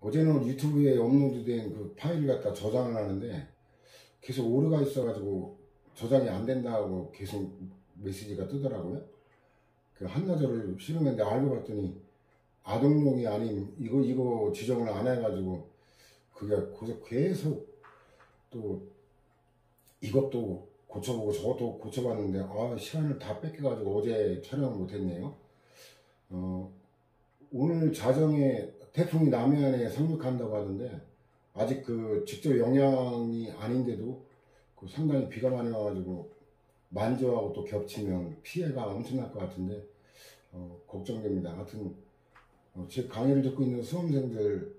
어제는 유튜브에 업로드된 그 파일을 갖다 저장을 하는데 계속 오류가 있어가지고 저장이 안 된다고 계속 메시지가 뜨더라고요. 그 한나절을 실행했는데 알고 봤더니 아동용이 아닌 이거 지정을 안 해가지고 그게 계속 또 이것도 고쳐보고 저것도 고쳐봤는데 시간을 다 뺏겨가지고 어제 촬영을 못했네요. 오늘 자정에 태풍이 남해안에 상륙한다고 하는데 아직 그 직접 영향이 아닌데도 그 상당히 비가 많이 와가지고 만조하고 또 겹치면 피해가 엄청날 것 같은데 걱정됩니다. 하여튼 제 강의를 듣고 있는 수험생들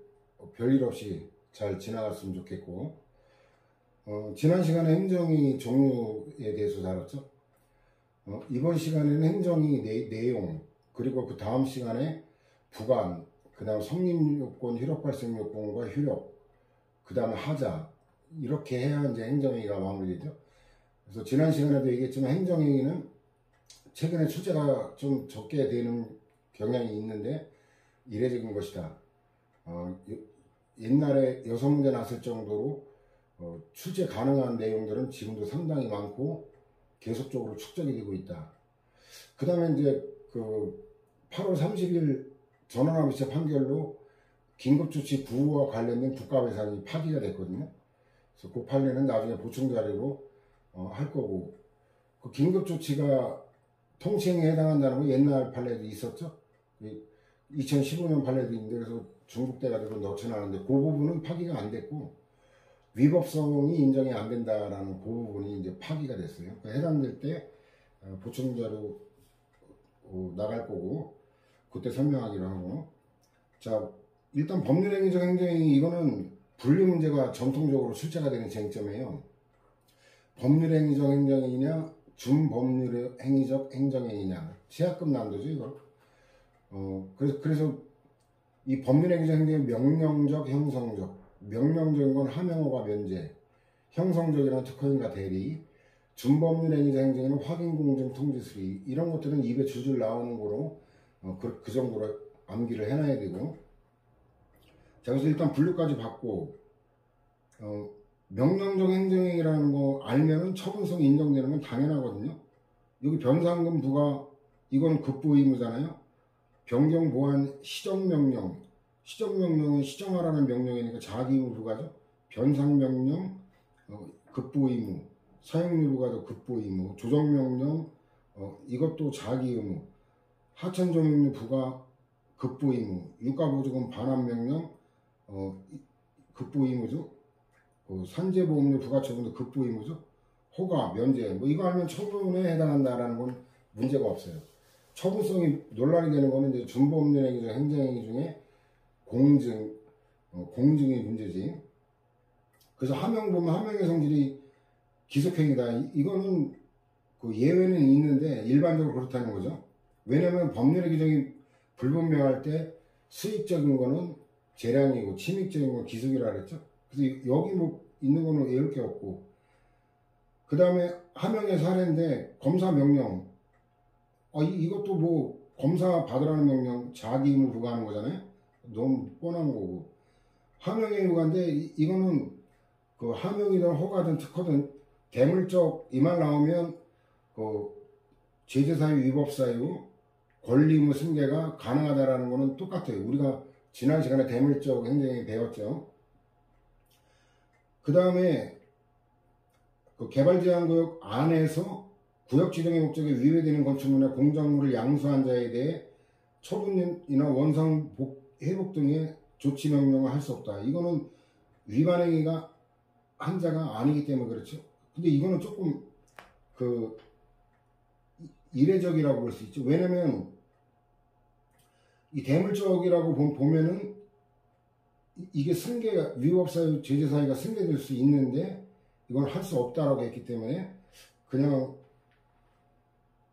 별일 없이 잘 지나갔으면 좋겠고, 지난 시간에 행정위 종류에 대해서 다뤘죠. 이번 시간에는 행정위 내용, 그리고 그 다음 시간에 부관, 그 다음 성립요건, 효력발생요건과 효력, 그 다음에 하자, 이렇게 해야 이제 행정행위가 마무리되죠. 그래서 지난 시간에도 얘기했지만 행정행위는 최근에 출제가 좀 적게 되는 경향이 있는데 이례적인 것이다. 옛날에 6문제 났을 정도로 출제 가능한 내용들은 지금도 상당히 많고 계속적으로 축적이 되고 있다. 그 다음에 이제 그 8월 30일 전원합의체 판결로 긴급조치 구호와 관련된 국가배상이 파기가 됐거든요. 그래서 그 판례는 나중에 보충 자료로 할 거고, 그 긴급조치가 통치행위에 해당한다는 거 옛날 판례도 있었죠. 2015년 판례도 있는데 그래서 중국대가 그걸 넣쳐놨는데 그 부분은 파기가 안 됐고 위법성이 인정이 안 된다라는 그 부분이 이제 파기가 됐어요. 해당될 때 보충 자료 나갈 거고 그때 설명하기로 하고, 자 일단 법률행위적 행정행위 이거는 분류 문제가 전통적으로 출제가 되는 쟁점이에요. 법률행위적 행정행위냐 준법률행위적 행정행위냐 취약급 난도죠 이거. 그래서 이 법률행위적 행정이 명령적, 형성적. 명령적인 건 하명호가 면제, 형성적이라는 특허인과 대리, 준법률행위적 행정에는 확인, 공정, 통지, 수리, 이런 것들은 입에 줄줄 나오는 거로 그 정도로 암기를 해놔야 되고, 자 그래서 일단 분류까지 받고 명령적 행정행위라는 거 알면은 처분성이 인정되는 건 당연하거든요. 여기 변상금 부과 이거는 급부 의무잖아요. 변경 보완 시정명령, 시정명령은 시정하라는 명령이니까 자기의무 부과죠. 변상명령 급부 의무, 사용료 부과도 급부 의무, 조정명령 이것도 자기의무, 하천조명료 부과 급부 의무, 유가보조금 반환명령 급부 의무죠. 산재보험료 부과처분도 급부 의무죠. 허가, 면제 뭐 이거 알면 처분에 해당한다라는 건 문제가 없어요. 처분성이 논란이 되는 거는 이제 준법률행위적 행정행위 중에 공증이 문제지. 그래서 하명 보면 하명의 성질이 기속행위다. 이거는 그 예외는 있는데 일반적으로 그렇다는 거죠. 왜냐하면 법률의 규정이 불분명할 때 수익적인 거는 재량이고 침익적인 건 기속이라 그랬죠. 그래서 여기 뭐 있는 거는 외울 게 없고, 그 다음에 하명의 사례인데 검사 명령, 이것도 뭐 검사 받으라는 명령 자기 의무 부과하는 거잖아요. 너무 뻔한 거고, 하명의 의무가인데 이거는 그 하명이든 허가든 특허든 대물적 이 말 나오면 그 제재사유 위법사유 권리 의무 승계가 가능하다라는 거는 똑같아요. 우리가 지난 시간에 대물적 행정행위 배웠죠. 그 다음에 그 개발제한구역 안에서 구역 지정의 목적에 위배되는 건축물이나 공작물을 양수한 자에 대해 처분이나 원상 회복 등의 조치 명령을 할 수 없다. 이거는 위반 행위가 한 자가 아니기 때문에 그렇죠. 근데 이거는 조금 그 이례적이라고 볼 수 있죠. 왜냐면 이 대물적이라고 보면은 이게 승계가 위법사유 제재사유가 승계될 수 있는데 이건 할 수 없다라고 했기 때문에 그냥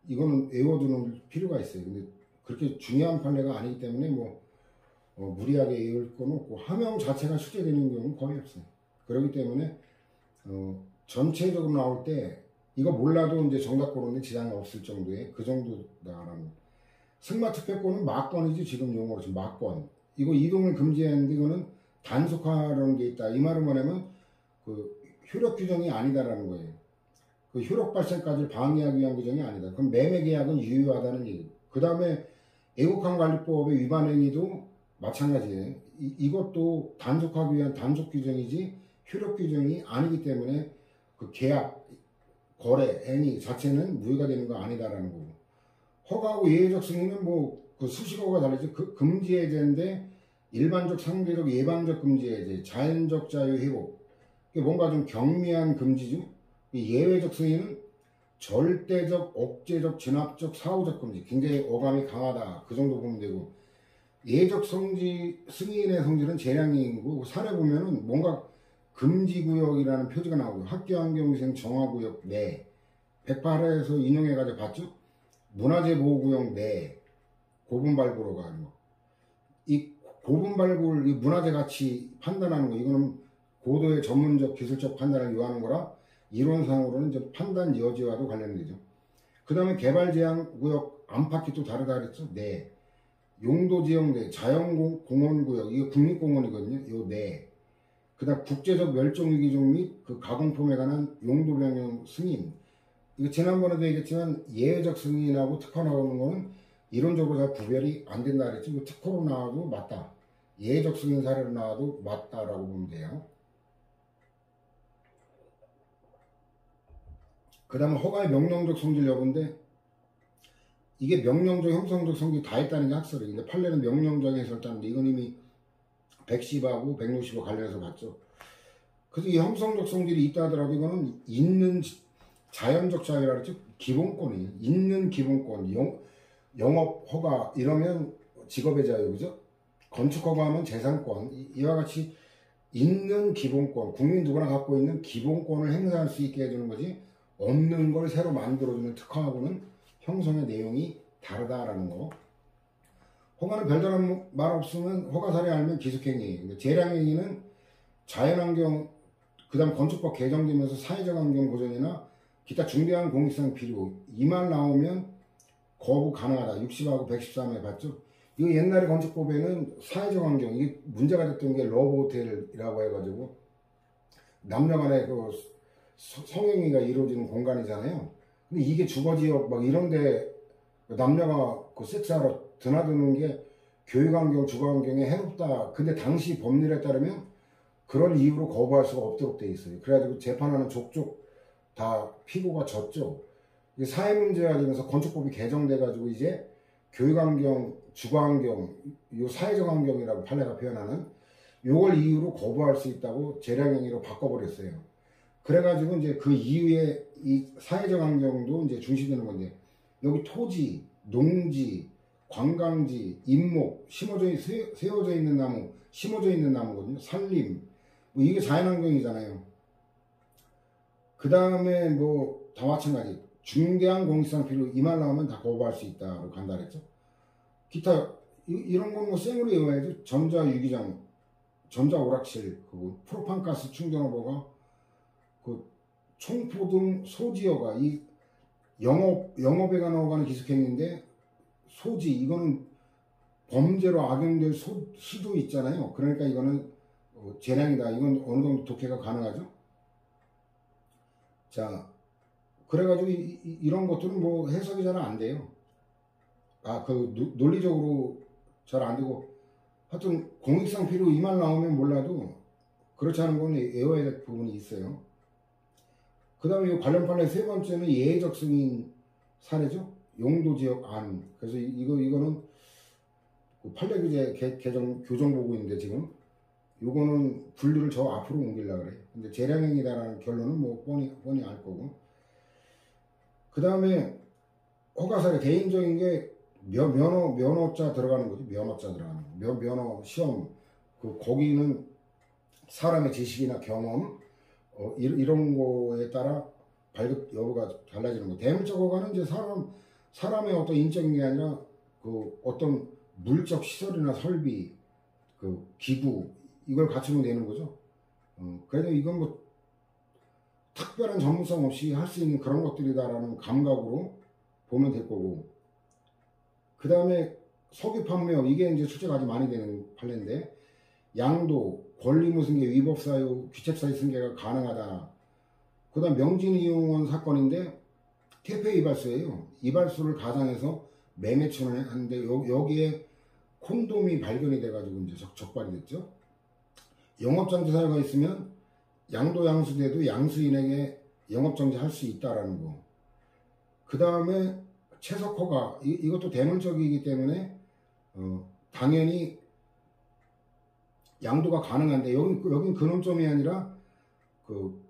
이거는 외워두는 필요가 있어요. 근데 그렇게 중요한 판례가 아니기 때문에 무리하게 외울 건 없고, 하명 자체가 출제되는 경우는 거의 없어요. 그렇기 때문에 전체적으로 나올 때 이거 몰라도 이제 정답 고르는데 지장이 없을 정도의 그 정도다라는. 승마특별권은 막권이지 지금 용어로 지금 막권. 이거 이동을 금지하는데 이거는 단속하는 게 있다. 이 말은 뭐냐면 그 효력 규정이 아니다라는 거예요. 그 효력 발생까지 방해하기 위한 규정이 아니다. 그럼 매매 계약은 유효하다는 얘기고. 그 다음에 애국항관리법의 위반 행위도 마찬가지예요. 이것도 단속하기 위한 단속 규정이지 효력 규정이 아니기 때문에 그 계약, 거래, 행위 자체는 무효가 되는 거 아니다라는 거고. 허가하고 예외적 승인은 뭐 그 수식어가 다르지. 그 금지 해제인데 일반적, 상대적, 예방적 금지 해제, 자연적 자유 회복. 이게 뭔가 좀 경미한 금지죠. 예외적 승인은 절대적, 억제적, 진압적, 사후적 금지. 굉장히 어감이 강하다. 그 정도 보면 되고. 예외적 승인의 성질은 재량행위고, 사례 보면은 뭔가 금지구역이라는 표지가 나오고, 학교환경위생 정화구역 내, 108회에서 인용해가지고 봤죠? 문화재보호구역 내, 고분발굴로 가는 거. 이 고분발굴, 이 문화재 가치 판단하는 거, 이거는 고도의 전문적 기술적 판단을 요하는 거라 이론상으로는 이제 판단 여지와도 관련되죠. 그 다음에 개발제한구역 안팎이 또 다르다 그랬죠? 네. 용도지역 내, 자연공원구역, 이거 국립공원이거든요. 요 네. 그 다음 국제적 멸종위기종 및 그 가공품에 관한 용도 변경 승인. 이거 지난번에도 얘기했지만 예외적 승인하고 특허 나오는 거는 이론적으로 잘 구별이 안 된다 그랬죠. 특허로 나와도 맞다. 예외적 승인 사례로 나와도 맞다라고 보면 돼요. 그 다음에 허가의 명령적 성질 여부인데, 이게 명령적, 형성적 성질 다 있다는 게 학설이에요. 근데 판례는 명령적에 해설자인데, 이건 이미 110하고 160하고 관련해서 봤죠. 그래서 이 형성적 성질이 있다 하더라도 이거는 있는 자연적 자유라 그랬죠. 기본권이 있는 기본권, 영업 허가 이러면 직업의 자유, 그죠? 건축 허가하면 재산권, 이와 같이 있는 기본권, 국민 누구나 갖고 있는 기본권을 행사할 수 있게 해주는 거지, 없는 걸 새로 만들어주는 특허하고는 형성의 내용이 다르다라는 거. 허가는 별다른 말 없으면 허가 사례 알면 기숙행위. 재량행위는 자연환경, 그 다음 건축법 개정되면서 사회적 환경 보전이나 기타 중대한 공익성 필요, 이 말 나오면 거부 가능하다. 60하고 113에 봤죠. 이거 옛날에 건축법에는 사회적 환경, 이게 문제가 됐던 게 러브호텔이라고 해가지고 남녀 간의 그 성행위가 이루어지는 공간이잖아요. 근데 이게 주거지역 막 이런데 남녀가 그 섹스하러 드나드는 게 교육환경, 주거환경에 해롭다. 근데 당시 법률에 따르면 그런 이유로 거부할 수가 없도록 돼 있어요. 그래가지고 재판하는 족족 다 피고가 졌죠. 사회 문제가 되면서 건축법이 개정돼가지고 이제 교육환경, 주거환경, 요 사회적 환경이라고 판례가 표현하는 요걸 이유로 거부할 수 있다고 재량행위로 바꿔버렸어요. 그래가지고 이제 그 이후에 이 사회적 환경도 이제 중시되는 건데, 여기 토지, 농지, 관광지, 임목, 세워져 있는 나무, 심어져 있는 나무거든요. 산림, 뭐 이게 자연환경이잖아요. 그 다음에 뭐 다 마찬가지. 중대한 공익성 필요, 이 말 나오면 다 거부할 수 있다고 간다 그랬죠. 기타 이런 건 뭐 생으로 외워야죠. 전자유기장, 전자오락실, 그 프로판가스 충전호버가, 그 총포 등 소지어가 이 영업에 관한 허가는 기숙행위인데, 소지 이거는 범죄로 악용될 시도 있잖아요. 그러니까 이거는 재량이다. 이건 어느 정도 독해가 가능하죠. 자, 그래가지고 이런 것들은 뭐 해석이 잘 안 돼요. 그 논리적으로 잘 안 되고, 하여튼 공익성 필요 이 말 나오면 몰라도 그렇지 않은 건 외워야 될 부분이 있어요. 그 다음에 관련 판례 세 번째는 예외적 승인 사례죠. 용도지역 안. 그래서 이거는 판례 규제 교정 보고 있는데, 지금 요거는 분류를 저 앞으로 옮기려고 그래요. 근데 재량행위다라는 결론은 뭐 뻔히 알 거고. 그 다음에 허가 사례, 개인적인 게 면허자 들어가는 거죠. 면허자 들어가는 거. 면허 시험, 거기는 사람의 지식이나 경험, 이런 거에 따라 발급 여부가 달라지는 거. 대물적 허가는 이제 사람의 어떤 인적인 게 아니라 그 어떤 물적 시설이나 설비, 그 기구, 이걸 갖추면 되는 거죠. 그래서 이건 뭐 특별한 전문성 없이 할 수 있는 그런 것들이다라는 감각으로 보면 될 거고. 그 다음에 석유 판매업, 이게 이제 출제가 아주 많이 되는 판례인데, 양도, 권리무승계, 위법사유, 귀책사유 승계가 가능하다. 그 다음 명진이용원 사건인데 퇴폐 이발소예요. 이발소를 가장해서 매매춘을 하는데 여기에 콘돔이 발견이 돼가지고 이제 적발이 됐죠. 영업정지 사유가 있으면 양도 양수돼도 양수인에게 영업정지 할 수 있다라는 거. 그 다음에 채석허가, 이것도 대물적이기 때문에 당연히 양도가 가능한데 여긴 근원점이 아니라 그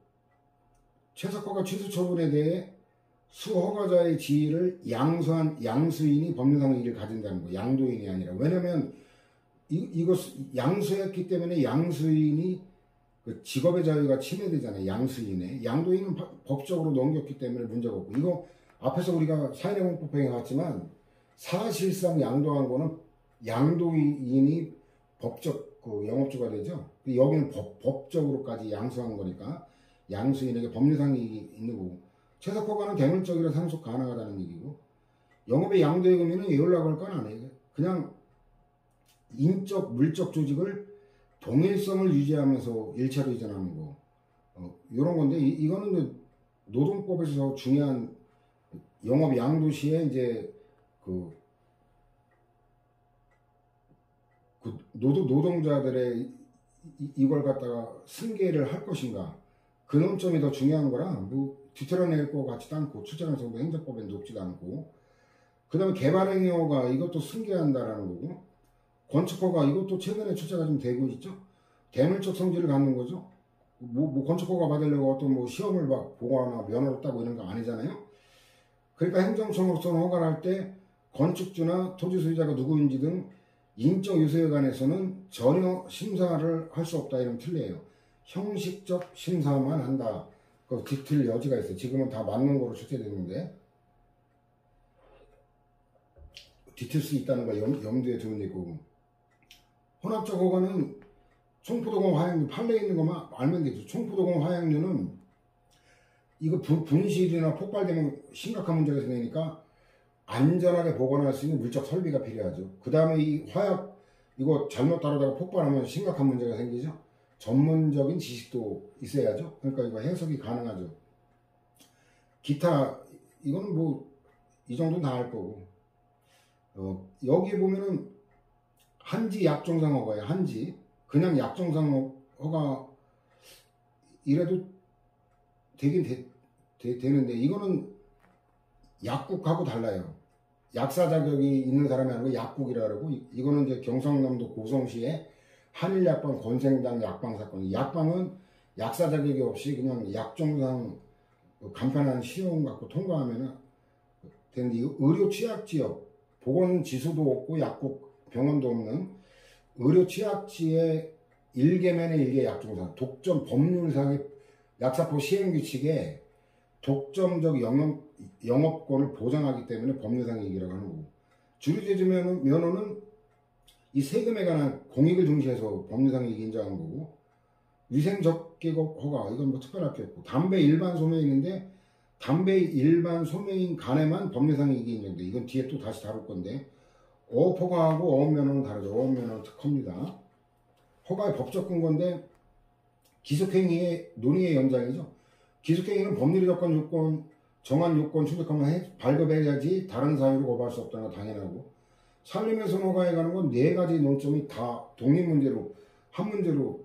채석허가 취소 처분에 대해 수허가자의 지위를 양수한 양수인이 법률상 이익을 가진다는 거. 양도인이 아니라. 왜냐면 이거 양수했기 때문에 양수인이 그 직업의 자유가 침해되잖아요. 양수인의. 양도인은 법적으로 넘겼기 때문에 문제가 없고. 이거 앞에서 우리가 사인의 공법행위 봤지만 사실상 양도한 거는 양도인이 법적 그 영업주가 되죠. 여기는 법적으로까지 양수한 거니까 양수인에게 법률상 이익이 있는 거고. 채석허가는 대물적이라 상속 가능하다는 얘기고. 영업의 양도의 의미는 예울라고 할 건 아니에요. 그냥 인적, 물적 조직을 동일성을 유지하면서 일차로 이전하는 거. 이런 건데, 이거는 노동법에서 중요한 영업 양도 시에 이제 노동자들의 이걸 갖다가 승계를 할 것인가. 그 논점이 더 중요한 거라, 뭐, 뒤틀어낼 것 같지도 않고, 출제하면서 행정법에 높지도 않고, 그 다음에 개발행위허가 이것도 승계한다라는 거고, 건축허가 이것도 최근에 출제가 좀 되고 있죠. 대물적 성질을 갖는 거죠. 뭐 건축허가 받으려고 어떤 뭐 시험을 막 보거나 면허를 따고 이런 거 아니잖아요. 그러니까 행정청으로서는 허가를 할 때 건축주나 토지 소유자가 누구인지 등 인적 요소에 관해서는 전혀 심사를 할 수 없다 이런 틀려요. 형식적 심사만 한다. 그 뒤틀 여지가 있어요. 지금은 다 맞는 거로 출제됐는데 뒤틀 수 있다는 걸 염두에 두는 거고. 혼합적 허가는 총포도공 화약류 판례에 있는 것만 알면 되죠. 총포도공 화약류는 이거 분실이나 폭발되면 심각한 문제가 생기니까 안전하게 보관할 수 있는 물적 설비가 필요하죠. 그 다음에 이 화약 이거 잘못 다루다가 폭발하면 심각한 문제가 생기죠. 전문적인 지식도 있어야죠. 그러니까 이거 해석이 가능하죠. 기타 이거는 뭐 이 정도는 다 할 거고. 여기 보면은 한지 약정상 허가예요. 한지 그냥 약정상 허가 이래도 되긴 되는데 이거는 약국하고 달라요. 약사 자격이 있는 사람이 아니고 약국이라 그러고, 이거는 이제 경상남도 고성시의 한일약방 권생당 약방 사건. 약방은 약사 자격이 없이 그냥 약정상 간편한 시험 갖고 통과하면 되는데, 의료 취약 지역 보건 지수도 없고 약국 병원도 없는 의료 취약지의 1계면의 1계 약정상, 독점 법률상의 약사법 시행규칙에 독점적 영업권을 보장하기 때문에 법률상 얘기라고 하는 거고, 주류제조 면허는 이 세금에 관한 공익을 중시해서 법률상 얘기 인정하는 거고, 위생적계급 허가 이건 뭐 특별할 게 없고, 담배 일반 소매인인데 담배 일반 소매인 간에만 법률상 얘기 인정돼. 이건 뒤에 또 다시 다룰 건데, 어업 허가하고 어업 면허는 다르죠. 어업 면허는 특허입니다. 허가의 법적 근거인데 기속행위의 논의의 연장이죠. 기속행위는 법률의 조건 정한 요건 충족하면 발급해야지 다른 사유로 거부할 수 없다는 건 당연하고, 산림훼손 허가에 관한 건 4가지 논점이 다 독립문제로 한 문제로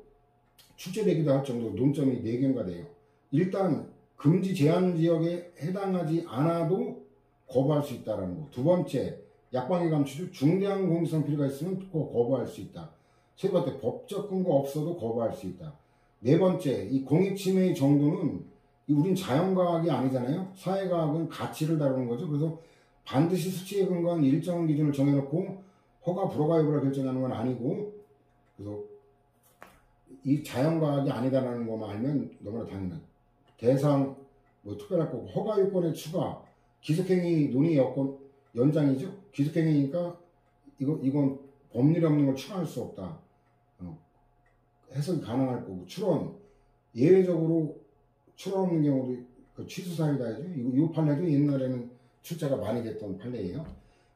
출제되기도 할 정도로 논점이 4개인가 돼요. 일단 금지 제한 지역에 해당하지 않아도 거부할 수 있다는 거. 두 번째, 약방의 감추 중대한 공익성 필요가 있으면 꼭 거부할 수 있다. 세 번째, 법적 근거 없어도 거부할 수 있다. 네 번째, 이 공익침해의 정도는 우린 자연과학이 아니잖아요. 사회과학은 가치를 다루는 거죠. 그래서 반드시 수치에 근거한 일정한 기준을 정해놓고 허가 불허가 여부를 결정하는 건 아니고, 그래서 이 자연과학이 아니다라는 것만 알면 너무나 당연한 대상 뭐 특별할 거고, 허가 요건의 추가, 기속행위 논의 여건 연장이죠. 기속행위니까 이건 법률이 없는 걸 추가할 수 없다. 해석이 가능할 거고, 출원 예외적으로 출원 없는 경우도 그 취소 사유다 해죠. 이 판례도 옛날에는 출제가 많이 됐던 판례예요.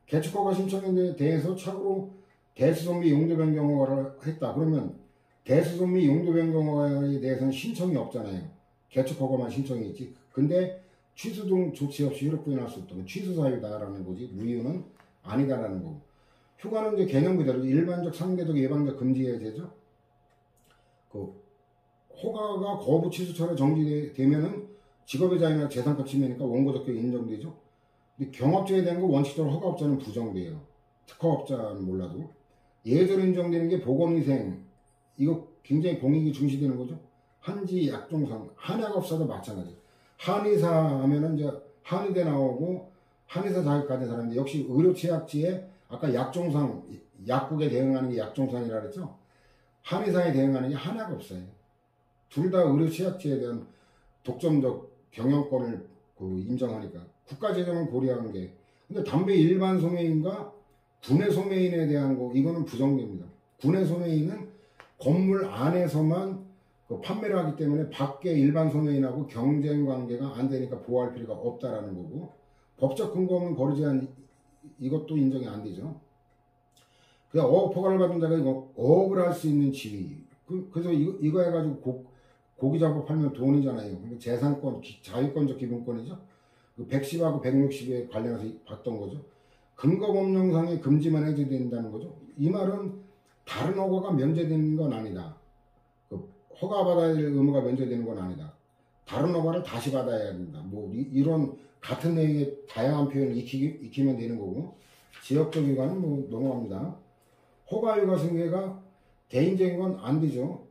개축허가 신청에 대해서 착오로 대수정비 용도 변경 허가를 했다. 그러면 대수선 및 용도 변경에 대해서는 신청이 없잖아요. 개척허가만 신청이 있지. 근데 취소 등 조치 없이 효력 부여할 수 없다면 취소 사유다라는 거지. 무효는 아니다라는 거고. 휴가는 이제 개념 그대로 일반적, 상대적, 예방적 금지 해제죠. 그 허가가 거부 취소처럼 정지되면은 직업의 자유나 재산권 침해니까 원고적격 인정되죠. 근데 경업자에 대한 거 원칙적으로 허가업자는 부정돼요. 특허업자는 몰라도. 예외적으로 인정되는 게 보건위생, 이거 굉장히 공익이 중시되는 거죠. 한지, 약종상, 한약업사도 마찬가지. 한의사 하면은 이제 한의대 나오고 한의사 자격 가진 사람인데 역시 의료취약지에 아까 약종상, 약국에 대응하는 게 약종상이라 그랬죠. 한의사에 대응하는 게 한약업사예요. 둘 다 의료취약지에 대한 독점적 경영권을 인정하니까 국가재정을 고려한 게. 근데 담배 일반 소매인과 군내 소매인에 대한 거 이거는 부정됩니다. 군내 소매인은 건물 안에서만 판매를 하기 때문에 밖에 일반 소매인하고 경쟁 관계가 안 되니까 보호할 필요가 없다라는 거고, 법적 근거 없는 거리 제한 이것도 인정이 안 되죠. 그냥 어업 허가를 받은 자가 이거 어업을 할 수 있는 지위. 그래서 이거 해가지고 고기 작업하면 돈이잖아요. 재산권, 자유권적 기본권이죠. 110하고 160에 관련해서 봤던 거죠. 근거법령상의 금지만 해제된다는 거죠. 이 말은 다른 허가가 면제되는 건 아니다. 허가받아야 될 의무가 면제되는 건 아니다. 다른 허가를 다시 받아야 된다. 뭐 이런 같은 내용의 다양한 표현을 익히면 되는 거고, 지역적 휴가는 뭐 넘어갑니다. 허가 휴가 승계가 개인적인 건 안 되죠.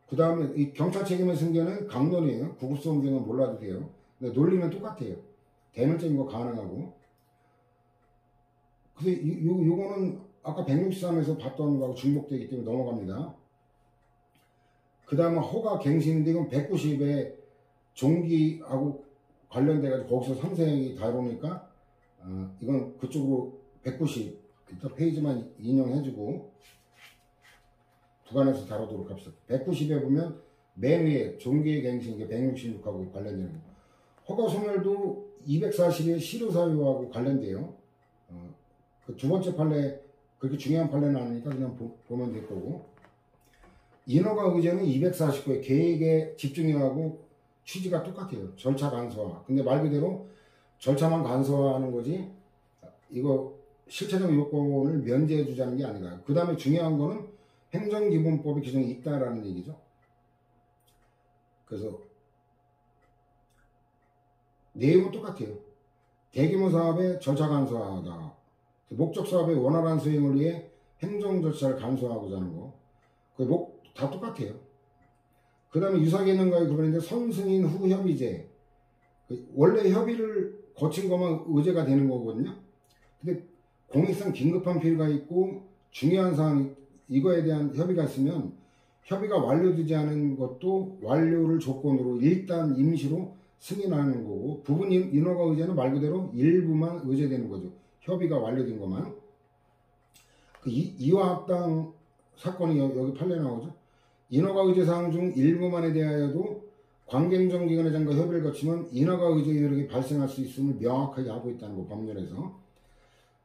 그 다음에 이 경찰 책임의 승계는 강론이에요. 구급소 운전은 몰라도 돼요. 근데 논리는 똑같아요. 대물적인 거 가능하고. 근데 요거는 아까 163에서 봤던 거하고 중복되기 때문에 넘어갑니다. 그 다음에 허가 갱신인데 이건 190에 종기하고 관련돼가지고 거기서 상세히 다루니까 이건 그쪽으로 190 일단 페이지만 인용해주고 부관해서 다루도록 합시다. 190에 보면 맨 위에 종기의 갱신, 이게 166하고 관련되는 거. 허가 소멸도 240의 실효사유하고 관련돼요. 그 두 번째 판례 그렇게 중요한 판례는 아니니까 그냥 보면 될 거고. 인허가 의제는 249에 계획에 집중하고 취지가 똑같아요. 절차 간소화. 근데 말 그대로 절차만 간소화하는 거지 이거 실체적 요건을 면제해 주자는 게 아니다. 그 다음에 중요한 거는 행정기본법의 규정이 있다라는 얘기죠. 그래서 내용은 똑같아요. 대규모 사업의 절차 간소화하다. 목적 사업의 원활한 수행을 위해 행정 절차를 간소화하고자 하는 거. 다 똑같아요. 그 다음에 유사기능과의 구분인데 선승인 후 협의제. 원래 협의를 거친 것만 의제가 되는 거거든요. 근데 공익상 긴급한 필요가 있고 중요한 사항 이거에 대한 협의가 있으면 협의가 완료되지 않은 것도 완료를 조건으로 일단 임시로 승인하는 거고, 부분 인허가 의제는 말 그대로 일부만 의제되는 거죠. 협의가 완료된 것만. 그 이와 합당 사건이 여기 판례 나오죠. 인허가 의제 사항 중 일부만에 대하여도 관계행정기관의 장과 협의를 거치면 인허가 의제 효력이 발생할 수 있음을 명확하게 하고 있다는 거, 법률에서.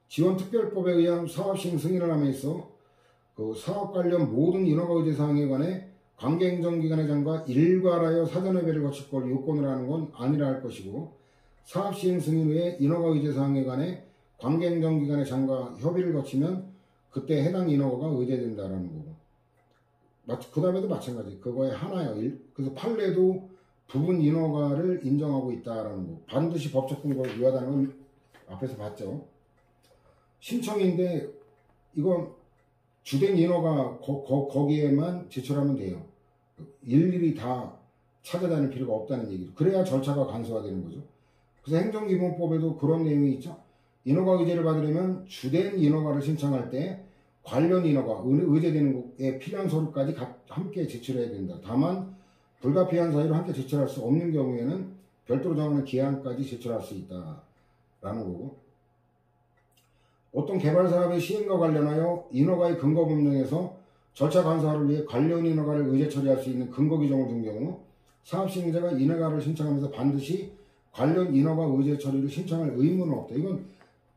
지원특별법에 의한 사업시행 승인을 함에있어 그 사업 관련 모든 인허가 의제 사항에 관해 관계행정기관의 장과 일괄하여 사전협의를 거칠 걸 요건을 하는 건 아니라 할 것이고, 사업시행 승인 후에 인허가 의제 사항에 관해 관계행정기관의 장과 협의를 거치면 그때 해당 인허가가 의제된다라는 거고. 그 다음에도 마찬가지. 그거에 하나요. 그래서 판례도 부분 인허가를 인정하고 있다라는 거. 반드시 법적 근거를 유하다는 건 앞에서 봤죠. 신청인데 이건 주된 인허가 거기에만 제출하면 돼요. 일일이 다 찾아다닐 필요가 없다는 얘기죠. 그래야 절차가 간소화되는 거죠. 그래서 행정기본법에도 그런 내용이 있죠. 인허가 의제를 받으려면 주된 인허가를 신청할 때 관련 인허가, 의제되는 곳에 필요한 서류까지 함께 제출해야 된다. 다만 불가피한 사유로 함께 제출할 수 없는 경우에는 별도로 정하는 기한까지 제출할 수 있다라는 거고. 어떤 개발 사업의 시행과 관련하여 인허가의 근거 법령에서 절차 간소화를 위해 관련 인허가를 의제 처리할 수 있는 근거 규정을 둔 경우 사업 시행자가 인허가를 신청하면서 반드시 관련 인허가 의제 처리를 신청할 의무는 없다. 이건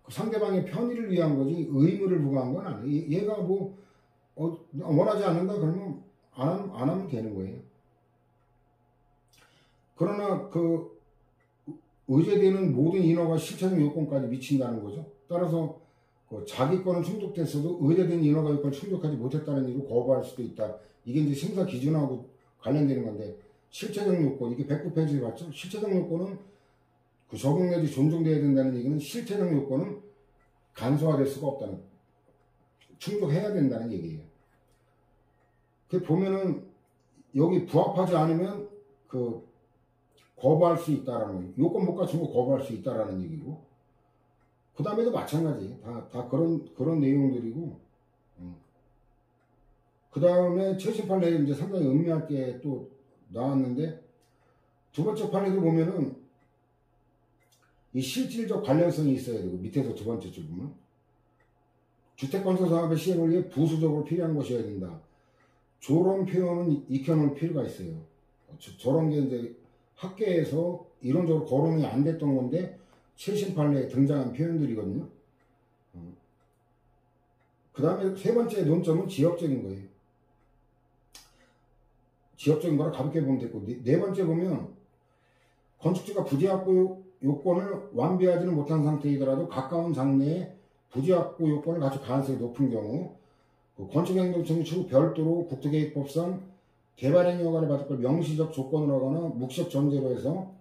상대방의 편의를 위한 거지 의무를 부과한 건 아니에요. 얘가 뭐 원하지 않는다 그러면 안 하면 되는 거예요. 그러나 그 의제되는 모든 인허가 실체적 요건까지 미친다는 거죠. 따라서 그 자기 거는 충족됐어도 의제된 인허가 요건을 충족하지 못했다는 이유로 거부할 수도 있다. 이게 이제 심사 기준하고 관련되는 건데, 실체적 요건, 이게 109페이지에 봤죠? 실체적 요건은 그 적용 내지 존중돼야 된다는 얘기는 실체적 요건은 간소화될 수가 없다는, 충족해야 된다는 얘기예요. 그 보면은 여기 부합하지 않으면 그 거부할 수 있다라는 거예요. 요건 못 갖춘 거 거부할 수 있다라는 얘기고, 그 다음에도 마찬가지. 다 그런 내용들이고, 그 다음에 최신 판례에 이제 상당히 음미할 게 또 나왔는데, 두 번째 판례도 보면은 이 실질적 관련성이 있어야 되고, 밑에서 두 번째 줄 보면 주택건설 사업의 시행을 위해 부수적으로 필요한 것이어야 된다. 저런 표현은 익혀놓을 필요가 있어요. 저런 게 이제 학계에서 이론적으로 거론이 안 됐던 건데 최신 판례에 등장한 표현들이거든요. 그 다음에 세 번째 논점은 지역적인 거예요. 지역적인 거라 가볍게 보면 됐고, 네 번째 보면 건축주가 부지확보 요건을 완비하지는 못한 상태이더라도 가까운 장래에 부지확보 요건을 갖출 가능성이 높은 경우, 건축행정청이 추후 별도로 국토계획법상 개발행위 허가를 받을 걸 명시적 조건으로 하거나 묵시적 전제로 해서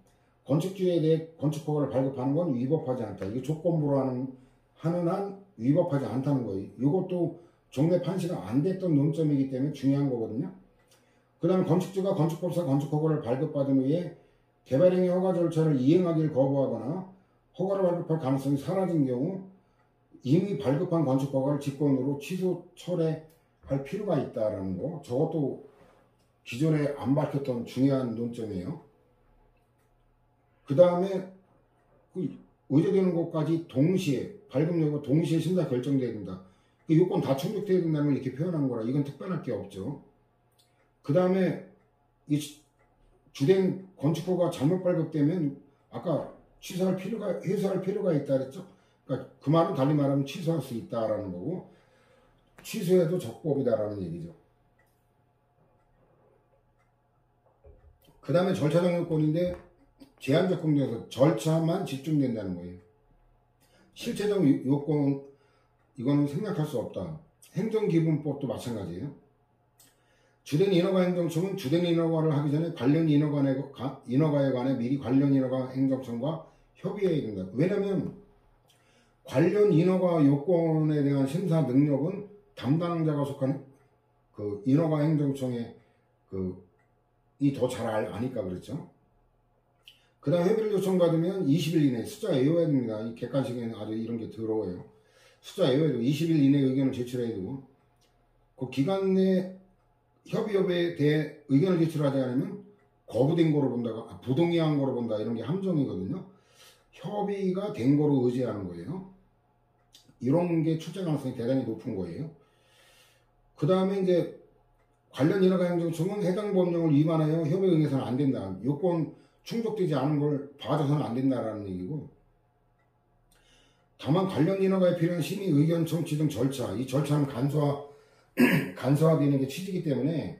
건축주에 대해 건축허가를 발급하는 건 위법하지 않다. 이게 조건부로 하는 한 위법하지 않다는 거예요. 이것도 종래 판시가 안 됐던 논점이기 때문에 중요한 거거든요. 그 다음에 건축주가 건축법상 건축허가를 발급받은 후에 개발행위 허가 절차를 이행하기를 거부하거나 허가를 발급할 가능성이 사라진 경우 이미 발급한 건축허가를 직권으로 취소, 철회할 필요가 있다라는 거. 저것도 기존에 안 밝혔던 중요한 논점이에요. 그 다음에 의제되는 것까지 동시에, 발급 여부가 동시에 심사 결정돼야 된다. 그 요건 다 충족돼야 된다는 걸 이렇게 표현한 거라 이건 특별할 게 없죠. 그 다음에 이 주된 건축허가 잘못 발급되면 아까 회수할 필요가 있다 그랬죠. 그러니까 그 말은 달리 말하면 취소할 수 있다라는 거고, 취소해도 적법이다라는 얘기죠. 그 다음에 절차적 요건인데 제한적 공정에서 절차만 집중된다는 거예요. 실체적 요건 이거는 생략할 수 없다. 행정기본법도 마찬가지예요. 주된 인허가 행정청은 주된 인허가를 하기 전에 관련 인허가에 관해 미리 관련 인허가 행정청과 협의해야 된다. 왜냐하면 관련 인허가 요건에 대한 심사 능력은 담당자가 속한 그 인허가 행정청에 이 더 잘 아니까 그렇죠. 그 다음 협의를 요청받으면 20일 이내 숫자 외워야 됩니다. 이 객관식에는 아주 이런 게 더러워요. 숫자 외워야 되고 20일 이내 의견을 제출해야 되고, 그 기간 내 협의에 대해 의견을 제출하지 않으면 거부된 거로 본다가 부동의한 거로 본다, 이런 게 함정이거든요. 협의가 된 거로 의지하는 거예요. 이런 게 출제 가능성이 대단히 높은 거예요. 그 다음에 이제 관련 인허가 행정청은 해당 법령을 위반하여 협의에 응해서는 안 된다. 요건 충족되지 않은 걸 봐줘서는 안 된다라는 얘기고, 다만 관련 인허가에 필요한 심의, 의견 청취 등 절차, 이 절차는 간소화되는 게 취지이기 때문에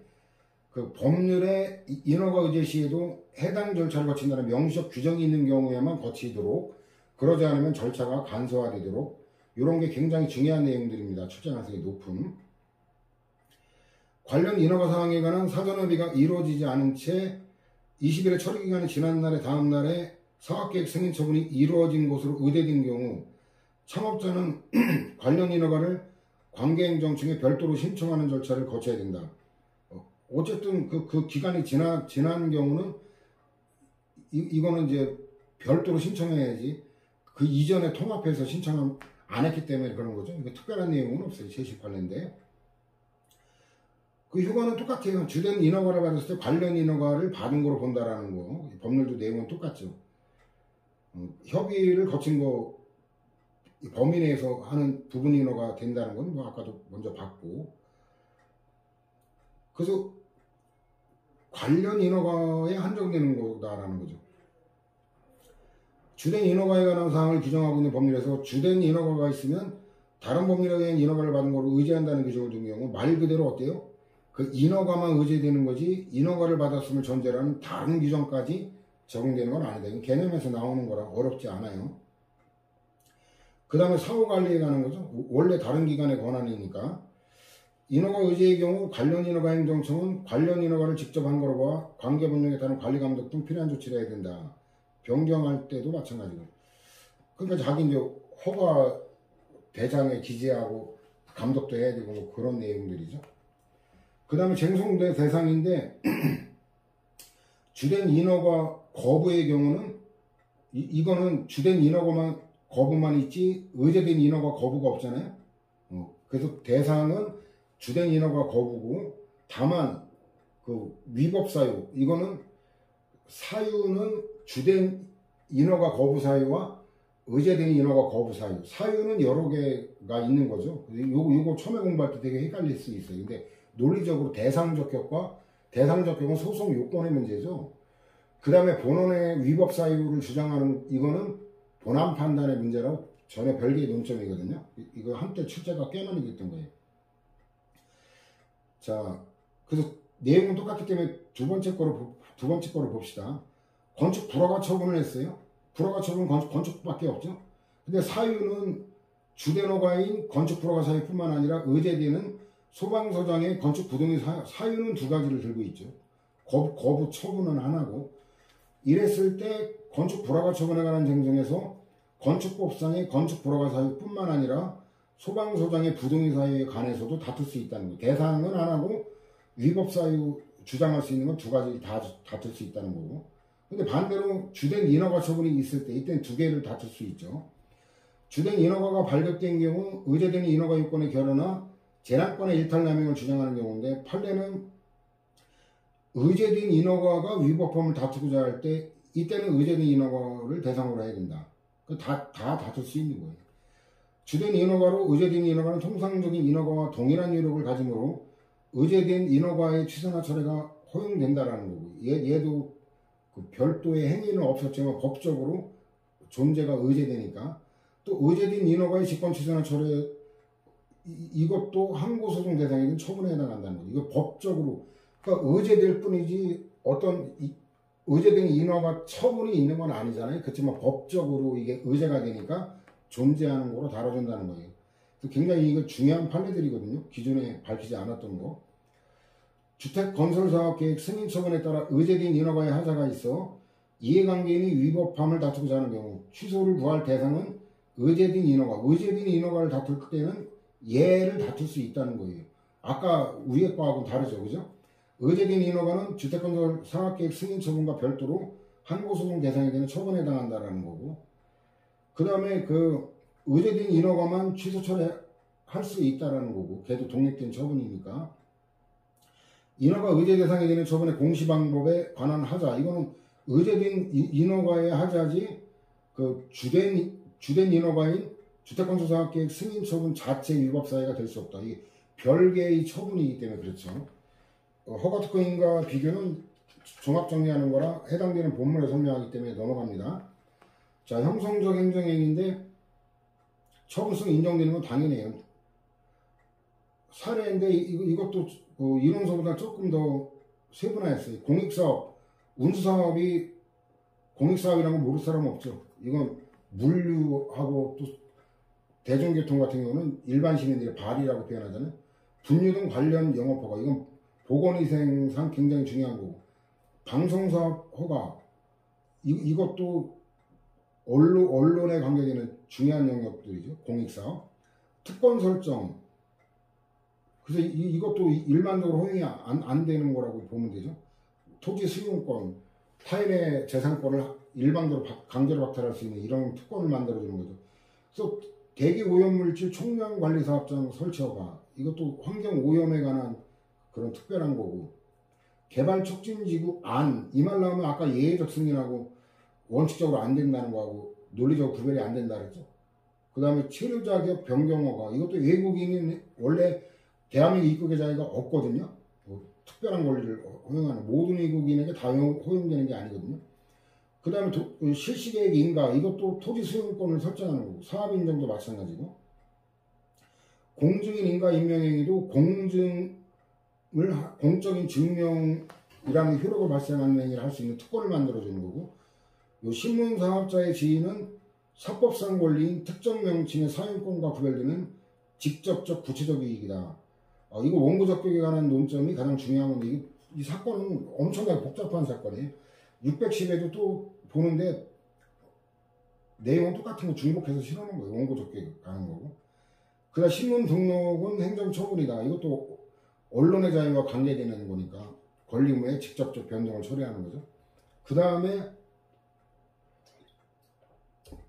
그 법률의 인허가 의제 시에도 해당 절차를 거친다는 명시적 규정이 있는 경우에만 거치도록, 그러지 않으면 절차가 간소화되도록, 이런 게 굉장히 중요한 내용들입니다. 출제 가능성이 높은. 관련 인허가 사항에 관한 사전 협의가 이루어지지 않은 채 20일의 처리기간이 지난 날의 다음 날에 사업계획 승인 처분이 이루어진 것으로 의뢰된 경우 창업자는 관련 인허가를 관계행정청에 별도로 신청하는 절차를 거쳐야 된다. 어쨌든 그 기간이 지난 경우는 이거는 이제 별도로 신청해야지, 그 이전에 통합해서 신청을 안 했기 때문에 그런 거죠. 이거 특별한 내용은 없어요. 제18년인데. 그 휴가는 똑같아요. 주된 인허가를 받았을 때 관련 인허가를 받은 거로 본다라는 거. 법률도 내용은 똑같죠. 협의를 거친 거, 범위 내에서 하는 부분 인허가 된다는 건 뭐 아까도 먼저 봤고. 그래서 관련 인허가에 한정되는 거다라는 거죠. 주된 인허가에 관한 사항을 규정하고 있는 법률에서 주된 인허가가 있으면 다른 법률에 의한 인허가를 받은 거로 의지한다는 규정을 둔 경우 말 그대로 어때요? 그 인허가만 의제되는 거지 인허가를 받았음을 전제로 하는 다른 규정까지 적용되는 건 아니다. 이건 개념에서 나오는 거라 어렵지 않아요. 그 다음에 사후관리에 관한 거죠. 원래 다른 기관의 권한이니까. 인허가 의제의 경우 관련 인허가 행정청은 관련 인허가를 직접 한 거로 봐 관계법령에 따른 관리감독 등 필요한 조치를 해야 된다. 변경할 때도 마찬가지고. 그러니까 자기 이제 허가 대장에 기재하고 감독도 해야 되고 뭐 그런 내용들이죠. 그 다음에 쟁송대 대상인데 주된 인허가 거부의 경우는 이거는 주된 인허가만 거부만 있지 의제된 인허가 거부가 없잖아요. 그래서 대상은 주된 인허가 거부고 다만 그 위법 사유 이거는 사유는 주된 인허가 거부 사유와 의제된 인허가 거부 사유 사유는 여러 개가 있는 거죠. 요거 처음에 공부할 때 되게 헷갈릴 수 있어요. 근데 논리적으로 대상적 효과 대상적 효과는 소송 요건의 문제죠. 그 다음에 본원의 위법 사유를 주장하는 이거는 본안 판단의 문제라고 전혀 별개의 논점이거든요. 이거 한때 출제가 꽤 많이 됐던 거예요. 자, 그래서 내용은 똑같기 때문에 두 번째 거를 봅시다. 건축 불허가 처분을 했어요. 불허가 처분은 건축밖에 없죠. 근데 사유는 주된 허가인 건축 불허가 사유뿐만 아니라 의제되는 소방서장의 건축 부동의 사유는 두 가지를 들고 있죠. 거부 처분은 하나고 이랬을 때 건축 불허가 처분에 관한 쟁점에서 건축법상의 건축 불허가 사유뿐만 아니라 소방서장의 부동의 사유에 관해서도 다툴 수 있다는 거예요. 대상은 하나고 위법 사유 주장할 수 있는 건 두 가지 다 다툴 수 있다는 거고. 근데 반대로 주된 인허가 처분이 있을 때 이때는 두 개를 다툴 수 있죠. 주된 인허가가 발급된 경우 의제된 인허가 요건의 결여나 재량권의 일탈남용을 주장하는 경우인데 판례는 의제된 인허가가 위법함을 다투고자 할 때 이때는 의제된 인허가를 대상으로 해야 된다. 다 다툴 수 있는 거예요. 주된 인허가로 의제된 인허가는 통상적인 인허가와 동일한 유력을 가지므로 의제된 인허가의 취소나 철회가 허용된다라는 거고 얘도 그 별도의 행위는 없었지만 법적으로 존재가 의제되니까 또 의제된 인허가의 직권 취소나 철회 이것도 항고소송 대상이든 처분에 해당한다는 거죠. 이거 법적으로 그러니까 의제될 뿐이지 어떤 의제된 인허가 처분이 있는 건 아니잖아요. 그렇지만 법적으로 이게 의제가 되니까 존재하는 거로 다뤄준다는 거예요. 굉장히 이거 중요한 판례들이거든요. 기존에 밝히지 않았던 거. 주택건설사업계획 승인 처분에 따라 의제된 인허가의 하자가 있어 이해관계인이 위법함을 다투고자 하는 경우 취소를 구할 대상은 의제된 인허가를 다툴 때는 얘를 다툴 수 있다는 거예요. 아까 위에 거하고는 다르죠. 그죠? 의제된 인허가는 주택건설 상업계획 승인 처분과 별도로 항고소송 대상이 되는 처분에 해당한다라는 거고 그 다음에 그 의제된 인허가만 취소 철회할 수 있다라는 거고 걔도 독립된 처분이니까 인허가 의제 대상이 되는 처분의 공시 방법에 관한 하자 이거는 의제된 인허가의 하자지 그 주된 인허가인 주택건설 상업계획 승인 처분 자체 위법 사유가 될 수 없다. 이게 별개의 처분이기 때문에 그렇죠. 허가특권인과 비교는 종합정리하는 거라 해당되는 본문에 설명하기 때문에 넘어갑니다. 자, 형성적 행정행위인데 처분성 인정되는 건 당연해요. 사례인데 이것도 이론서보다 조금 더 세분화했어요. 공익사업, 운수사업이 공익사업이라는 건 모를 사람은 없죠. 이건 물류하고 또 대중교통 같은 경우는 일반 시민들의 발이라고 표현하잖아요. 분류 등 관련 영업허가 이건 보건위생상 굉장히 중요한 거고 방송사업 허가 이것도 언론에 관계되는 중요한 영역들이죠. 공익사업 특권 설정 그래서 이것도 일반적으로 허용이 안 되는 거라고 보면 되죠. 토지 수용권 타인의 재산권을 일방적으로 강제로 박탈할 수 있는 이런 특권을 만들어주는 거죠. 그래서 대기 오염물질 총량관리사업장 설치허가 이것도 환경오염에 관한 그런 특별한 거고 개발촉진지구 이 말 나오면 아까 예외적 승인하고 원칙적으로 안 된다는 거하고 논리적으로 구별이 안 된다 그랬죠. 그 다음에 체류자격 변경허가 이것도 외국인이 원래 대한민국 입국의 자유가 없거든요. 특별한 권리를 허용하는 모든 외국인에게 다 허용되는 게 아니거든요. 그 다음에 실시계획 인가 이것도 토지 수용권을 설정하는 거고 사업인정도 마찬가지고 공증인 인가 임명행위도 공증 공적인 증명이라는 효력을 발생하는 행위를 할 수 있는 특권을 만들어주는 거고, 요 신문사업자의 지위는 사법상 권리인 특정 명칭의 사용권과 구별되는 직접적 구체적 이익이다. 이거 원고 적격에 관한 논점이 가장 중요한 건데, 이 사건은 엄청나게 복잡한 사건이에요. 610에도 또 보는데 내용은 똑같은 거 중복해서 실어놓은 거예요. 원고 적격 가는 거고. 그다음 신문 등록은 행정처분이다. 이것도 언론의 자유와 관계되는 거니까 권리 의무에 직접적 변동을 처리하는 거죠. 그 다음에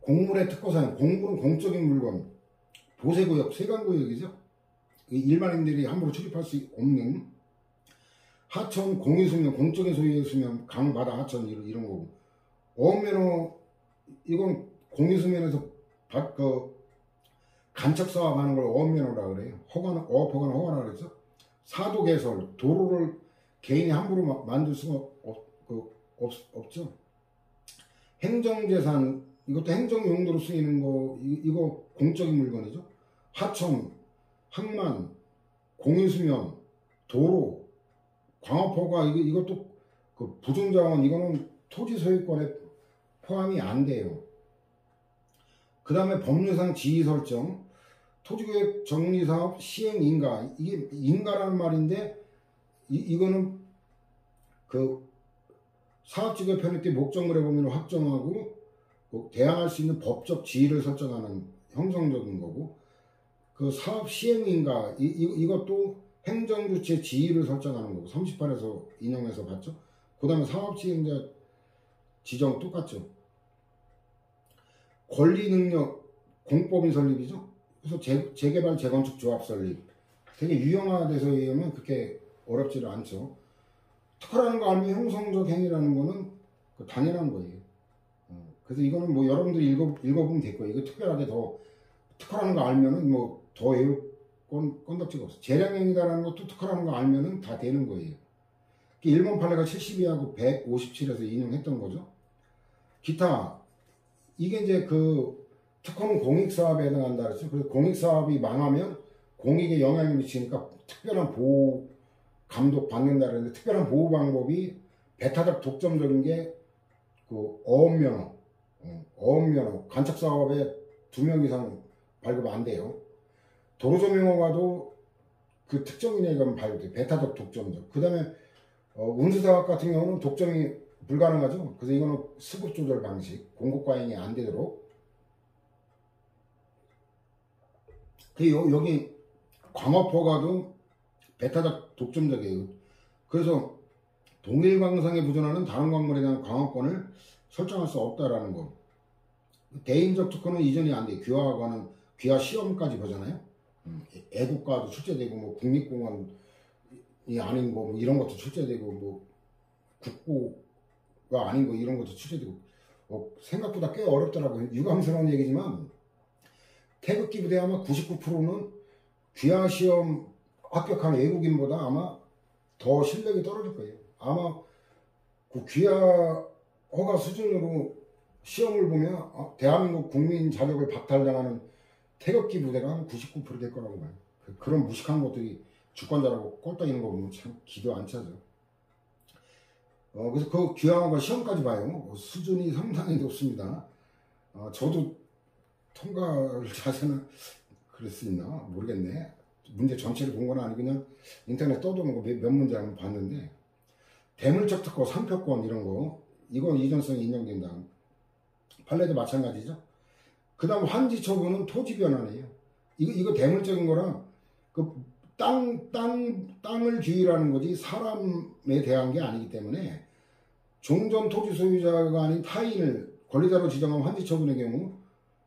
공물의 특허사용. 공물은 공적인 물건, 보세구역, 세관구역이죠. 일반인들이 함부로 출입할 수 없는. 하천, 공유수면, 공적인 소유의 수면, 강, 바다, 하천 이런 거고. 어업면허, 이건 공유수면에서 간척사업 하는 걸 어업면허라 그래요. 어업허가는 허가라 그랬죠. 사도개설, 도로를 개인이 함부로 만들 수가 없죠. 행정재산, 이것도 행정용도로 쓰이는 거, 이거 공적인 물건이죠. 하천, 항만, 공유수면, 도로, 광업허가, 이것도 그 부중자원, 이거는 토지 소유권에 포함이 안 돼요. 그 다음에 법률상 지위 설정, 토지구역 정리사업 시행인가, 이게 인가라는 말인데, 이거는 그 사업지구 편입 때 목적물의 범위를 확정하고 대항할 수 있는 법적 지위를 설정하는 형성적인 거고, 그 사업 시행인가, 이것도 행정주체 지위를 설정하는 거고, 38에서 인용해서 봤죠. 그 다음에 사업시행자 지정 똑같죠. 권리능력, 공법인 설립이죠. 그래서 재개발, 재건축 조합 설립. 되게 유형화돼서 얘기하면 그렇게 어렵지는 않죠. 특허라는 거 알면 형성적 행위라는 거는 당연한 거예요. 그래서 이거는 뭐 여러분들이 읽어보면 될 거예요. 이거 특별하게 더 특허라는 거 알면은 뭐 더 외울 건덕지가 없어. 재량행위다라는 것도 특허라는 거 알면은 다 되는 거예요. 일본 판례가 72하고 157에서 인용했던 거죠. 기타, 이게 이제 그 특허는 공익사업에 해당한다 그랬죠. 그래서 공익사업이 망하면 공익에 영향을 미치니까 특별한 보호 감독 받는다 그랬는데, 특별한 보호 방법이 배타적 독점적인 게 그 어업면허, 간척사업에 2명 이상 발급 안 돼요. 도로조명허가도 그 특정인에 가면 발급돼요. 배타적 독점적. 그 다음에 운수사업 같은 경우는 독점이 불가능하죠. 그래서 이거는 수급 조절 방식, 공급 과잉이 안 되도록. 여기 광업허가도 배타적 독점적이에요. 그래서 동일 광상에 부존하는 다른 광물에 대한 광업권을 설정할 수 없다라는 거. 대인적 특허는 이전이 안 돼요. 귀화하고는 귀화 시험까지 보잖아요. 애국가도 출제되고, 뭐 국립공원이 아닌 거, 뭐 이런 것도 출제되고, 뭐 국보가 아닌 거 이런 것도 출제되고, 생각보다 꽤 어렵더라고요. 유감스러운 얘기지만 태극기 부대 아마 99%는 귀화 시험 합격한 외국인보다 아마 더 실력이 떨어질 거예요. 아마 그 귀화 허가 수준으로 시험을 보면 대한민국 국민 자격을 박탈당하는 태극기 부대가 한 99% 될 거라고 봐요. 그런 무식한 것들이 주권자라고 꼴딱이는 거 보면 참 기도 안 차죠. 그래서 그 귀화허가 시험까지 봐요. 수준이 상당히 높습니다. 저도 통과를 자세는 그럴 수 있나 모르겠네. 문제 전체를 본 건 아니고 그냥 인터넷 떠도는 거 몇 문제 한번 봤는데, 대물적 특허, 상표권 이런 거, 이건 이전성이 인정된다. 판례도 마찬가지죠. 그 다음 환지 처분은 토지 변환이에요. 이거 대물적인 거랑 그 땅을 규율하는 거지 사람에 대한 게 아니기 때문에, 종전 토지 소유자가 아닌 타인을 권리자로 지정한 환지 처분의 경우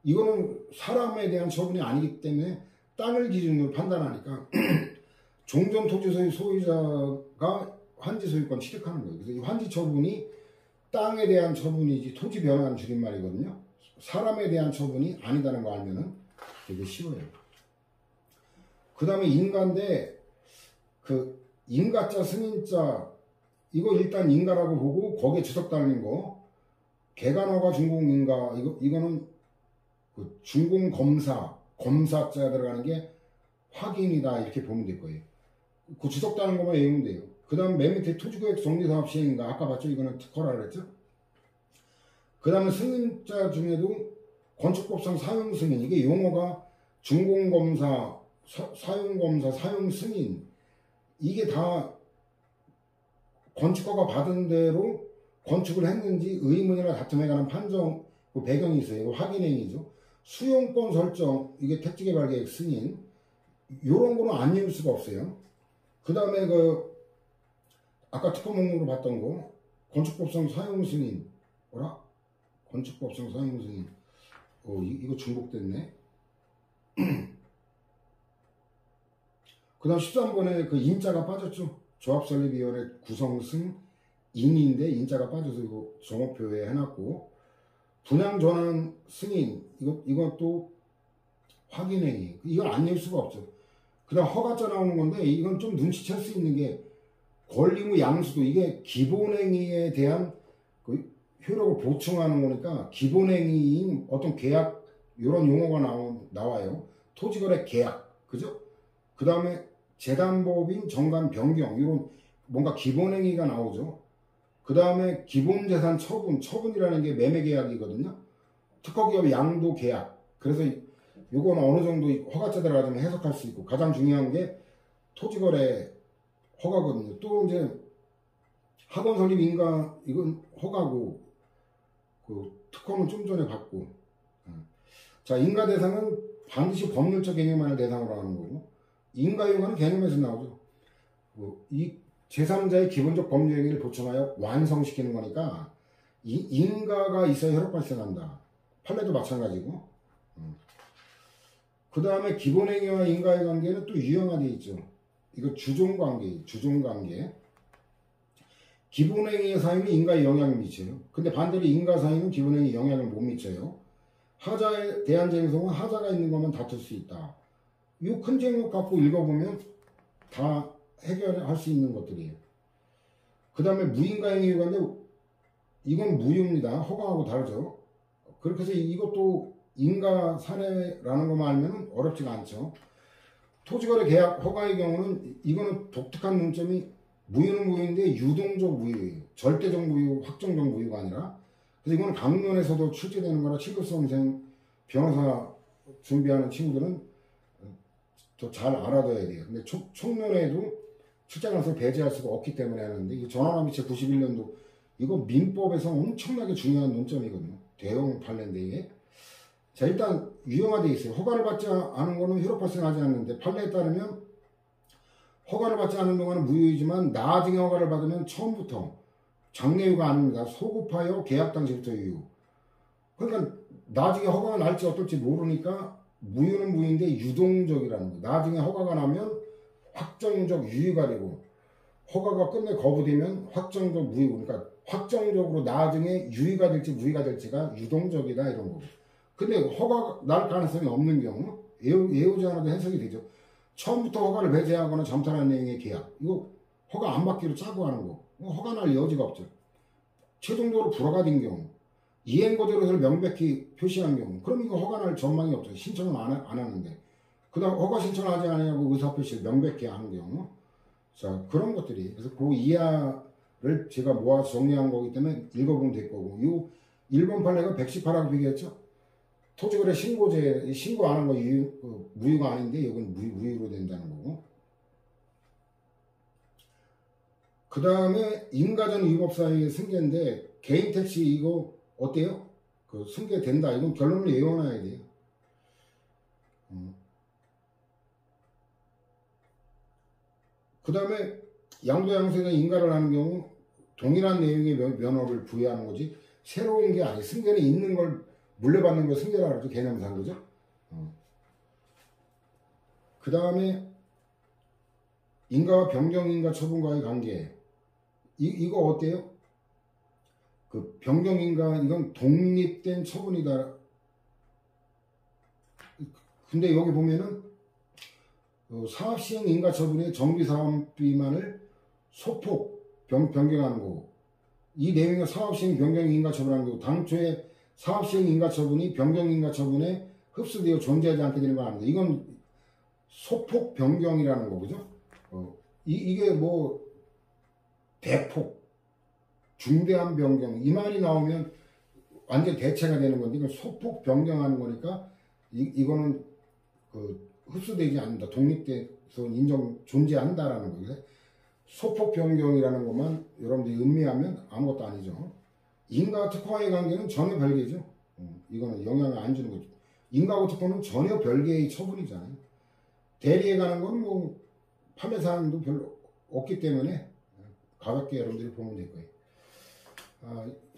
이거는 사람에 대한 처분이 아니기 때문에 땅을 기준으로 판단하니까 종전 토지 소유자가 환지 소유권 취득하는 거예요. 그래서 이 환지 처분이 땅에 대한 처분이지 토지 변환 줄임말이거든요. 사람에 대한 처분이 아니다는 거 알면은 되게 쉬워요. 그 다음에 인가인데, 그 인가자, 승인자, 이거 일단 인가라고 보고 거기에 주석 달린 거, 개간허가 준공인가, 이거는 그 준공검사, 검사자 들어가는 게 확인이다 이렇게 보면 될 거예요. 그 주석다는 것만 외우면 돼요. 그 다음 맨 밑에 토지구역 정비사업 시행인가 아까 봤죠? 이거는 특허라 그랬죠? 그 다음에 승인자 중에도 건축법상 사용 승인, 이게 용어가 준공검사, 사용검사, 사용승인, 이게 다 건축가가 받은 대로 건축을 했는지 의문이나 다툼에 관한 판정 그 배경이 있어요. 이거 확인행위죠. 수용권 설정, 이게 택지개발계획 승인, 요런 거는 안 읽을 수가 없어요. 그 다음에 그 아까 특허 목록으로 봤던 거 건축법상 사용 승인, 뭐라? 건축법상 사용 승인. 이거 중복됐네. 그 다음 13번에 그 인자가 빠졌죠. 조합설립위원회 구성승 인인데 인자가 빠져서 이거 종업표에 해놨고, 분양전환 승인, 이것도 확인행위. 이건 안 낼 수가 없죠. 그 다음 허가자 나오는 건데, 이건 좀 눈치챌 수 있는 게 권리무 양수도, 이게 기본행위에 대한 그 효력을 보충하는 거니까 기본행위인 어떤 계약, 이런 용어가 나와요. 토지거래 계약, 그죠? 그 다음에 재단법인 정관 변경, 이런 뭔가 기본행위가 나오죠. 그 다음에 기본재산 처분이라는 게 매매계약이거든요. 특허기업 양도 계약. 그래서 요건 어느 정도 허가자 들어가면 해석할 수 있고, 가장 중요한 게 토지거래 허가거든요. 또 이제 학원 설립 인가, 이건 허가고, 그 특허는 좀 전에 받고. 자, 인가 대상은 반드시 법률적 개념만을 대상으로 하는 거고, 인가요구는 개념에서 나오죠. 이 제3자의 기본적 법률 행위를 보충하여 완성시키는 거니까 인가가 있어야 혈액 발생한다. 판례도 마찬가지고. 그 다음에 기본행위와 인가의 관계는 또 유형화되어 있죠. 이거 주종관계. 기본행위의 사유는 인가에 영향을 미쳐요. 근데 반대로 인가 사유는 기본행위에 영향을 못 미쳐요. 하자에 대한 쟁송은 하자가 있는 것만 다툴 수 있다. 이 큰 제목 갖고 읽어보면 다 해결할 수 있는 것들이에요. 그 다음에 무인가행위가 있는데 이건 무유입니다. 허가하고 다르죠. 그렇게 해서 이것도 인가 사례라는 것만 알면 어렵지가 않죠. 토지거래 계약 허가의 경우는 이거는 독특한 논점이 무유는 무유인데 유동적 무유예요. 절대적 무유, 확정적 무유가 아니라. 그래서 이거는 강론에서도 출제되는 거라 7급 수험생 변호사 준비하는 친구들은 더 잘 알아둬야 돼요. 근데 총론에도 출제가서 배제할 수가 없기 때문에 하는데, 이 전환합의체 91년도 이거 민법에서 엄청나게 중요한 논점이거든요. 대형 판례인데 이게. 자, 일단 유형화되어 있어요. 허가를 받지 않은 거는 효력 발생하지 않는데, 판례에 따르면 허가를 받지 않은 동안은 무효이지만 나중에 허가를 받으면 처음부터 장래유가 아닙니다. 소급하여 계약 당시부터 유효. 그러니까 나중에 허가가 날지 어떨지 모르니까 무효는 무효인데 유동적이라는 거예요. 나중에 허가가 나면 확정적 유효가 되고, 허가가 끝내 거부되면 확정적 무효. 그러니까 확정적으로 나중에 유효가 될지 무효가 될지가 유동적이다, 이런 거고. 근데 허가가 날 가능성이 없는 경우 예우지 않아도 해석이 되죠. 처음부터 허가를 배제하거나 잠탈한 내용의 계약, 이거 허가 안 받기로 짜고 하는 거, 허가 날 여지가 없죠. 최종적으로 불허가 된 경우, 이행거절을 명백히 표시한 경우, 그럼 이거 허가 날 전망이 없죠. 신청은 안 하는데. 그 다음 허가 신청하지 않냐고 의사표시를 명백히 하는 경우. 자, 그런 것들이. 그래서 그 이하를 제가 모아서 정리한 거기 때문에 읽어보면 될 거고, 이 1번 판례가 118하고 비교했죠. 토지거래 신고제, 신고 안 한 거 무효가 아닌데, 이건 무효로 된다는 거고. 그 다음에 인가전 위법사유의 승계인데, 개인 택시 이거 어때요? 그 승계된다. 이건 결론을 외워놔야 돼요. 그 다음에 양도양수가 인가를 하는 경우 동일한 내용의 면허를 부여하는 거지 새로운 게 아니에요. 승계는 있는 걸 물려받는 걸 승계라고 하죠. 개념상, 그죠? 그 다음에 인가와 변경인가 처분과의 관계. 이거 어때요? 그 변경인가, 이건 독립된 처분이다. 근데 여기 보면은 사업시행 인가처분의 정비사업비만을 소폭 변경하는 거고, 이 내용의 사업시행 변경 인가처분하는 거고, 당초에 사업시행 인가처분이 변경 인가처분에 흡수되어 존재하지 않게 되는 건 아닙니다. 이건 소폭 변경이라는 거, 그죠? 이게 뭐 대폭, 중대한 변경 이 말이 나오면 완전 대체가 되는 건데 이건 소폭 변경하는 거니까 이거는 그 흡수되지 않는다. 독립돼서 존재한다라는 거예요. 소폭 변경이라는 것만 여러분들이 음미하면 아무것도 아니죠. 인과 특허와의 관계는 전혀 별개죠. 이거는 영향을 안 주는 거죠. 인과하고 특허는 전혀 별개의 처분이잖아요. 대리에 가는 건 뭐 판매 사항도 별로 없기 때문에 가볍게 여러분들이 보면 될 거예요.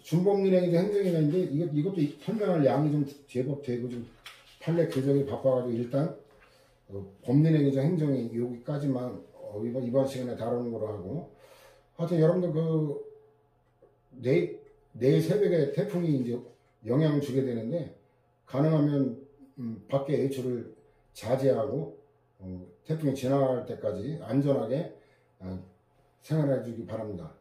준법률행위자 행정이라는데 이것도 설명할 양이 좀 제법 되고 좀 판례 교정이 바빠가지고 일단 법률행위자 행정이 여기까지만 이번 시간에 다루는 거로 하고, 하여튼 여러분들 내일 새벽에 태풍이 이제 영향을 주게 되는데 가능하면 밖에 외출을 자제하고 태풍이 지나갈 때까지 안전하게 생활해 주기 바랍니다.